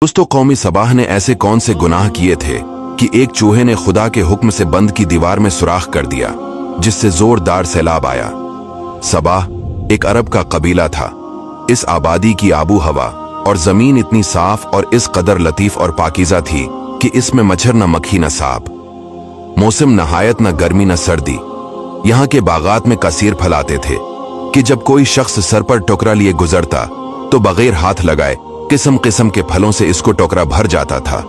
दोस्तों, कौमी सबाह ने ऐसे कौन से गुनाह किए थे कि एक चूहे ने खुदा के हुक्म से बंद की दीवार में सुराख कर दिया, जिससे जोरदार सैलाब आया। सबाह एक अरब का कबीला था। इस आबादी की आबू हवा और जमीन इतनी साफ और इस कदर लतीफ और पाकीज़ा थी कि इसमें मच्छर न मक्खी न सांप। मौसम नहायत न गर्मी न सर्दी। यहाँ के बागात में कसीर फलाते थे कि जब कोई शख्स सर पर टोकरा लिए गुजरता तो बगैर हाथ लगाए किस्म किस्म के फलों से इसको टोकरा भर जाता था।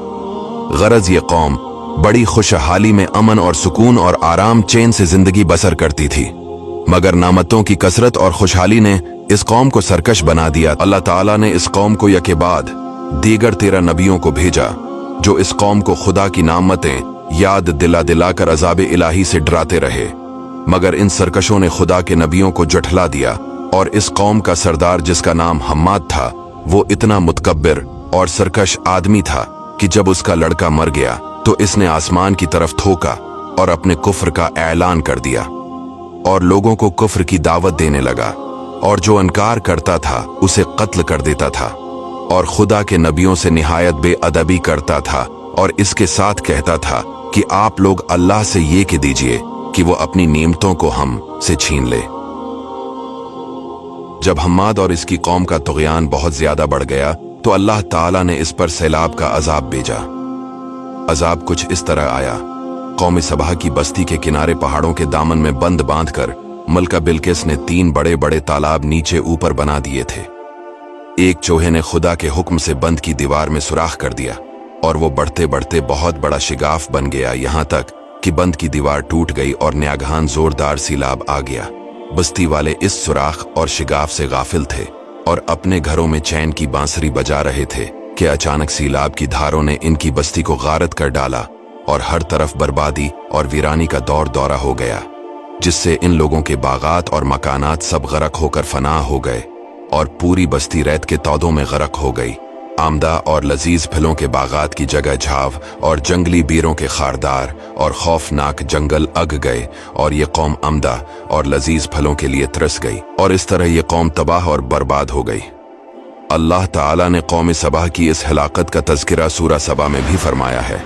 गरज ये कौम बड़ी खुशहाली में अमन और सुकून और आराम चैन से जिंदगी बसर करती थी, मगर नामतों की कसरत और खुशहाली ने इस कौम को सरकश बना दिया। अल्लाह ताला ने इस कौम को यके बाद दीगर 13 नबियों को भेजा, जो इस कौम को खुदा की नामतें याद दिला दिला कर अज़ाब इलाही से डराते रहे, मगर इन सरकशों ने खुदा के नबियों को जुठला दिया। और इस कौम का सरदार, जिसका नाम हम्माद था, वो इतना मुतकब्बिर और सरकश आदमी था कि जब उसका लड़का मर गया तो इसने आसमान की तरफ थूका और अपने कुफ्र का ऐलान कर दिया और लोगों को कुफ्र की दावत देने लगा, और जो इनकार करता था उसे कत्ल कर देता था, और खुदा के नबियों से निहायत बेअदबी करता था, और इसके साथ कहता था कि आप लोग अल्लाह से ये कह दीजिए कि वो अपनी नेमतों को हम से छीन ले। जब हम्माद और इसकी कौम का तुग़यान बहुत ज्यादा बढ़ गया तो अल्लाह ताला ने इस पर सैलाब का अजाब भेजा। अजाब कुछ इस तरह आया। कौमी सबाह की बस्ती के किनारे पहाड़ों के दामन में बंद बांधकर मलका बिल्किस ने 3 बड़े बड़े तालाब नीचे ऊपर बना दिए थे। एक चूहे ने खुदा के हुक्म से बंद की दीवार में सुराख कर दिया और वो बढ़ते बढ़ते बहुत बड़ा शिगाफ बन गया, यहाँ तक कि बंद की दीवार टूट गई और न्यागहान जोरदार सैलाब आ गया। बस्ती वाले इस सुराख और शिगाफ से गाफिल थे और अपने घरों में चैन की बांसुरी बजा रहे थे कि अचानक सैलाब की धारों ने इनकी बस्ती को गारत कर डाला और हर तरफ बर्बादी और वीरानी का दौर दौरा हो गया, जिससे इन लोगों के बागात और मकानात सब गरक होकर फना हो गए और पूरी बस्ती रेत के तौदों में गरक हो गई। आमदा और लजीज फलों के बागात की जगह झाव और जंगली बीरों के खारदार और खौफनाक जंगल अग गए, और ये कौम आमदा और लजीज फलों के लिए तरस गई, और इस तरह ये कौम तबाह और बर्बाद हो गई। अल्लाह ताला ने कौम सबाह की इस हलाकत का तज़किरा सूरा सबा में भी फरमाया है।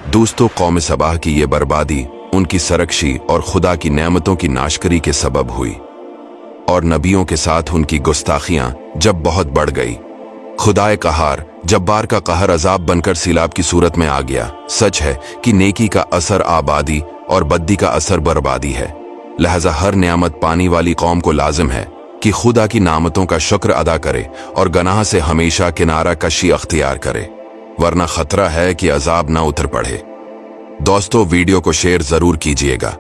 दोस्तों, कौम सबाह की ये बर्बादी उनकी सरकशी और खुदा की नेमतों की नाशकरी के सबब हुई, और नबियों के साथ उनकी गुस्ताखियां जब बहुत बढ़ गई। खुदाए कहार जब्बार का कहर अजाब बनकर सैलाब की सूरत में आ गया। सच है कि नेकी का असर आबादी और बद्दी का असर बर्बादी है। लिहाजा हर नियामत पानी वाली कौम को लाजिम है कि खुदा की नामतों का शुक्र अदा करे और गनाह से हमेशा किनारा कशी अख्तियार करे, वरना खतरा है कि अजाब ना उतर पड़े। दोस्तों, वीडियो को शेयर जरूर कीजिएगा।